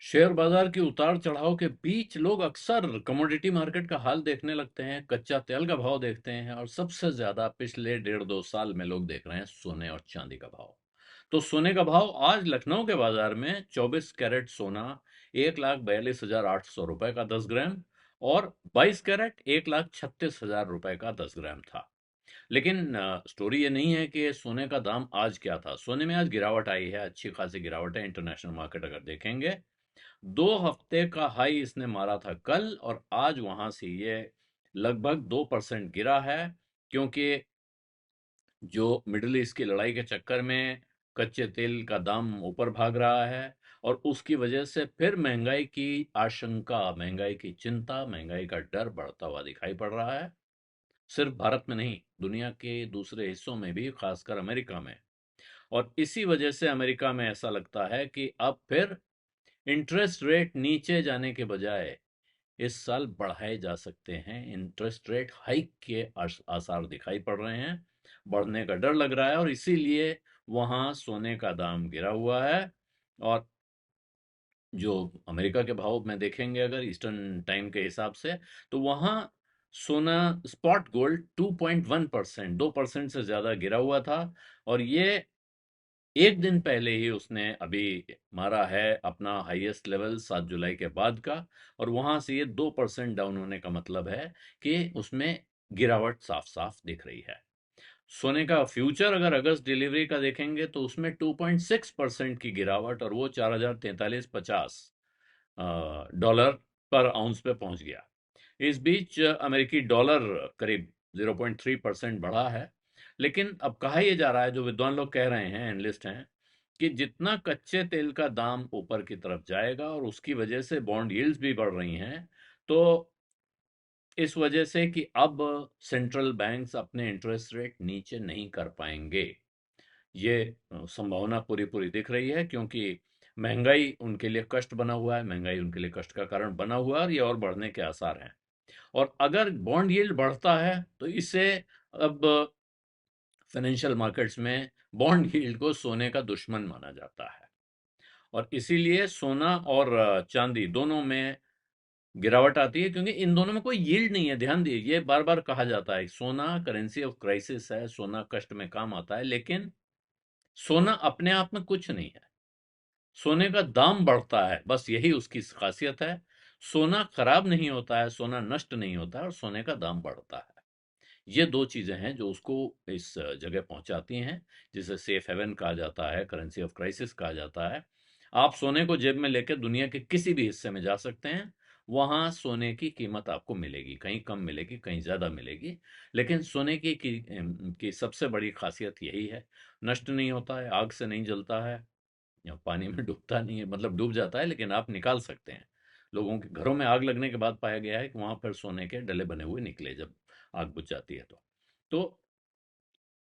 Share बाजार की उतार चढ़ाव के बीच लोग अक्सर कमोडिटी मार्केट का हाल देखने लगते हैं, कच्चा तेल का भाव देखते हैं और सबसे ज्यादा पिछले 1.5-2 साल में लोग देख रहे हैं सोने और चांदी का भाव। तो सोने का भाव आज लखनऊ के बाजार में 24 कैरेट सोना 1,42,800 रुपए का 10 ग्राम और 22 कैरेट 1,36,000 रुपए का 10 ग्राम था। लेकिन स्टोरी ये नहीं है कि सोने का दाम आज क्या था। सोने में आज गिरावट आई है, अच्छी खासी गिरावट है। इंटरनेशनल मार्केट अगर देखेंगे, 2 हफ्ते का हाई इसने मारा था कल और आज वहां से ये लगभग 2% गिरा है, क्योंकि जो मिडिल ईस्ट की लड़ाई के चक्कर में कच्चे तेल का दाम ऊपर भाग रहा है और उसकी वजह से फिर महंगाई की आशंका, महंगाई की चिंता, महंगाई का डर बढ़ता हुआ दिखाई पड़ रहा है। सिर्फ भारत में नहीं, दुनिया के दूसरे हिस्सों में भी, खासकर अमेरिका में। और इसी वजह से अमेरिका में ऐसा लगता है कि अब फिर इंटरेस्ट रेट नीचे जाने के बजाय इस साल बढ़ाए जा सकते हैं। इंटरेस्ट रेट हाइक के आसार दिखाई पड़ रहे हैं, बढ़ने का डर लग रहा है और इसीलिए वहां सोने का दाम गिरा हुआ है। और जो अमेरिका के भाव में देखेंगे अगर ईस्टर्न टाइम के हिसाब से, तो वहां सोना स्पॉट गोल्ड 2.1%, 2% से ज्यादा गिरा हुआ था। और ये एक दिन पहले ही उसने अभी मारा है अपना हाईएस्ट लेवल 7 जुलाई के बाद का। और वहां से ये 2% डाउन होने का मतलब है कि उसमें गिरावट साफ साफ दिख रही है। सोने का फ्यूचर अगर अगस्त डिलीवरी का देखेंगे तो उसमें 2.6% की गिरावट, और वो 4,4350 डॉलर पर आउंस पे पहुंच गया। इस बीच अमेरिकी डॉलर करीब 0.3% बढ़ा है। लेकिन अब कहा यह जा रहा है, जो विद्वान लोग कह रहे हैं, एनालिस्ट हैं, कि जितना कच्चे तेल का दाम ऊपर की तरफ जाएगा और उसकी वजह से बॉन्ड यील्ड्स भी बढ़ रही हैं, तो इस वजह से कि अब सेंट्रल बैंक्स अपने इंटरेस्ट रेट नीचे नहीं कर पाएंगे। ये संभावना पूरी पूरी दिख रही है, क्योंकि महंगाई उनके लिए कष्ट बना हुआ है, महंगाई उनके लिए कष्ट का कारण बना हुआ है और ये और बढ़ने के आसार हैं। और अगर बॉन्ड यील्ड बढ़ता है तो इससे अब फाइनेंशियल मार्केट्स में बॉन्ड यील्ड को सोने का दुश्मन माना जाता है। और इसीलिए सोना और चांदी दोनों में गिरावट आती है, क्योंकि इन दोनों में कोई यील्ड नहीं है। ध्यान दीजिए, ये बार बार कहा जाता है सोना करेंसी ऑफ क्राइसिस है, सोना कष्ट में काम आता है, लेकिन सोना अपने आप में कुछ नहीं है। सोने का दाम बढ़ता है, बस यही उसकी खासियत है। सोना खराब नहीं होता है, सोना नष्ट नहीं होता है, और सोने का दाम बढ़ता है। ये दो चीजें हैं जो उसको इस जगह पहुंचाती हैं, जिसे सेफ हेवन कहा जाता है, करेंसी ऑफ क्राइसिस कहा जाता है। आप सोने को जेब में लेकर दुनिया के किसी भी हिस्से में जा सकते हैं, वहां सोने की कीमत आपको मिलेगी, कहीं कम मिलेगी, कहीं ज्यादा मिलेगी। लेकिन सोने की सबसे बड़ी खासियत यही है, नष्ट नहीं होता है, आग से नहीं जलता है, या पानी में डूबता नहीं है, मतलब डूब जाता है लेकिन आप निकाल सकते हैं। लोगों के घरों में आग लगने के बाद पाया गया है कि वहां पर सोने के डले बने हुए निकले, जब आग बुझ जाती है तो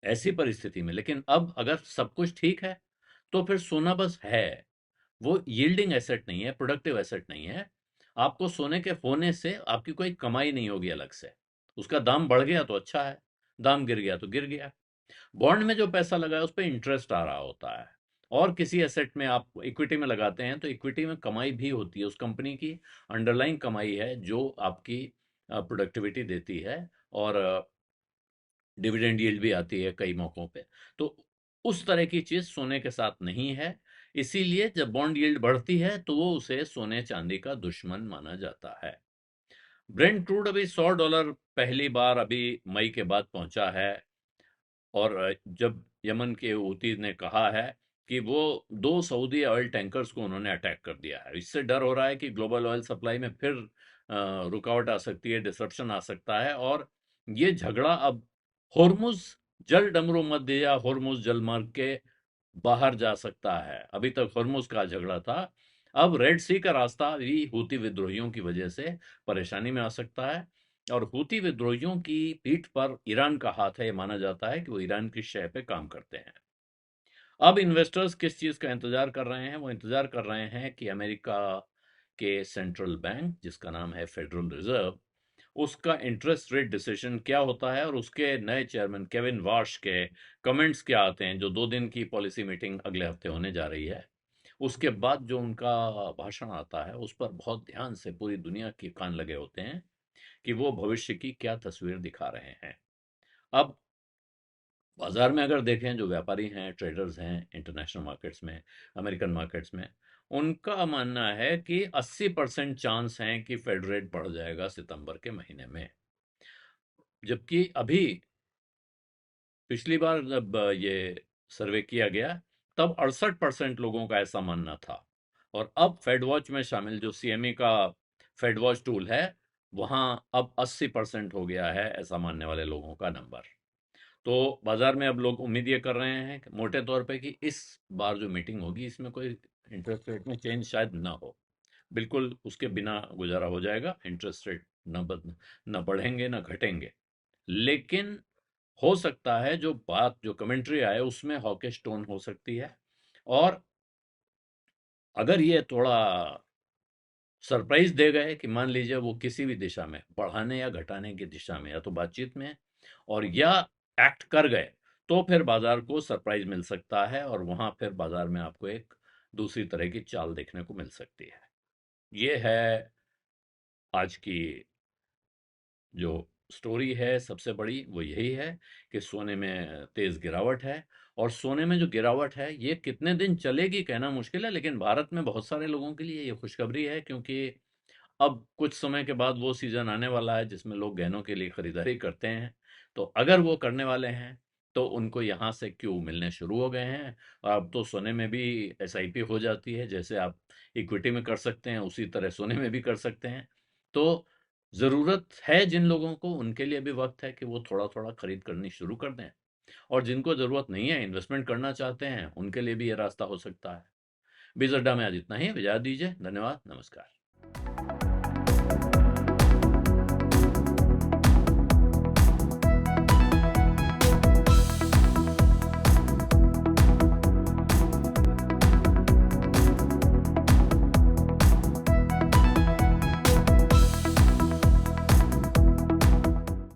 ऐसी परिस्थिति में, लेकिन अब अगर सब कुछ ठीक है तो फिर सोना बस है। वो यील्डिंग एसेट नहीं है, प्रोडक्टिव एसेट नहीं है। आपको सोने के होने से आपकी कोई कमाई नहीं होगी अलग से। उसका दाम बढ़ गया तो अच्छा है, दाम गिर गया तो गिर गया। बॉन्ड में जो पैसा लगा है उस पर इंटरेस्ट आ रहा होता है। और किसी एसेट में आप इक्विटी में लगाते हैं तो इक्विटी में कमाई भी होती है, उस कंपनी की अंडरलाइंग कमाई है जो आपकी प्रोडक्टिविटी देती है। और डिविडेंड यील्ड भी आती है कई मौकों पे। तो उस तरह की चीज सोने के साथ नहीं है। इसीलिए जब बॉन्ड यील्ड बढ़ती है तो वो उसे सोने चांदी का दुश्मन माना जाता है। ब्रेंट क्रूड अभी $100 पहली बार अभी मई के बाद पहुंचा है। और जब यमन के हूती ने कहा है कि वो दो सऊदी ऑयल टैंकर्स को उन्होंने अटैक कर दिया है, इससे डर हो रहा है कि ग्लोबल ऑयल सप्लाई में फिर रुकावट आ सकती है, डिसरप्शन आ सकता है। और ये झगड़ा अब होर्मुज जल डमरू मध्य या होर्मुज जलमार्ग के बाहर जा सकता है। अभी तक होर्मुज का झगड़ा था, अब रेड सी का रास्ता भी हूती विद्रोहियों की वजह से परेशानी में आ सकता है। और हूती विद्रोहियों की पीठ पर ईरान का हाथ है, ये माना जाता है कि वो ईरान की शह पे काम करते हैं। अब इन्वेस्टर्स किस चीज का इंतजार कर रहे हैं? वो इंतजार कर रहे हैं कि अमेरिका के सेंट्रल बैंक, जिसका नाम है फेडरल रिजर्व, उसका इंटरेस्ट रेट डिसीजन क्या होता है और उसके नए चेयरमैन केविन वार्श के कमेंट्स क्या आते हैं, जो 2 दिन की पॉलिसी मीटिंग अगले हफ्ते होने जा रही है। उसके बाद जो उनका भाषण आता है, उस पर बहुत ध्यान से पूरी दुनिया के कान लगे होते हैं कि वो भविष्य की क्या तस्वीर दिखा रहे हैं। अब बाजार में अगर देखें, जो व्यापारी हैं, ट्रेडर्स हैं, इंटरनेशनल मार्केट्स में, अमेरिकन मार्केट्स में, उनका मानना है कि 80% चांस हैं कि फेड रेट बढ़ जाएगा सितंबर के महीने में। जबकि अभी पिछली बार जब ये सर्वे किया गया, तब 68% लोगों का ऐसा मानना था। और अब फेड वॉच में शामिल जो सीएमई का फेड वॉच टूल है, वहां अब 80% हो गया है ऐसा मानने वाले लोगों का नंबर। तो बाजार में अब लोग उम्मीद ये कर रहे हैं कि मोटे तौर पे कि इस बार जो मीटिंग होगी, इसमें कोई इंटरेस्ट रेट में चेंज शायद ना हो। बिल्कुल उसके बिना गुजारा हो जाएगा, इंटरेस्ट रेट न बढ़ेंगे न घटेंगे। लेकिन हो सकता है जो बात, जो कमेंट्री आए, उसमें हॉकिश टोन हो सकती है। और अगर ये थोड़ा सरप्राइज दे गए कि मान लीजिए वो किसी भी दिशा में, बढ़ाने या घटाने की दिशा में, या तो बातचीत में और या एक्ट कर गए, तो फिर बाजार को सरप्राइज मिल सकता है और वहां फिर बाजार में आपको एक दूसरी तरह की चाल देखने को मिल सकती है। ये है आज की जो स्टोरी है सबसे बड़ी, वो यही है कि सोने में तेज गिरावट है। और सोने में जो गिरावट है, ये कितने दिन चलेगी कहना मुश्किल है, लेकिन भारत में बहुत सारे लोगों के लिए ये खुशखबरी है, क्योंकि अब कुछ समय के बाद वो सीजन आने वाला है जिसमें लोग गहनों के लिए खरीदारी करते हैं। तो अगर वो करने वाले हैं, तो उनको यहाँ से क्यू मिलने शुरू हो गए हैं। और अब तो सोने में भी एसआईपी हो जाती है, जैसे आप इक्विटी में कर सकते हैं, उसी तरह सोने में भी कर सकते हैं। तो ज़रूरत है जिन लोगों को, उनके लिए भी वक्त है कि वो थोड़ा थोड़ा खरीद करनी शुरू कर दें। और जिनको ज़रूरत नहीं है, इन्वेस्टमेंट करना चाहते हैं, उनके लिए भी ये रास्ता हो सकता है। बीज अड्डा में आज इतना ही। इजाज़त दीजिए। धन्यवाद। नमस्कार।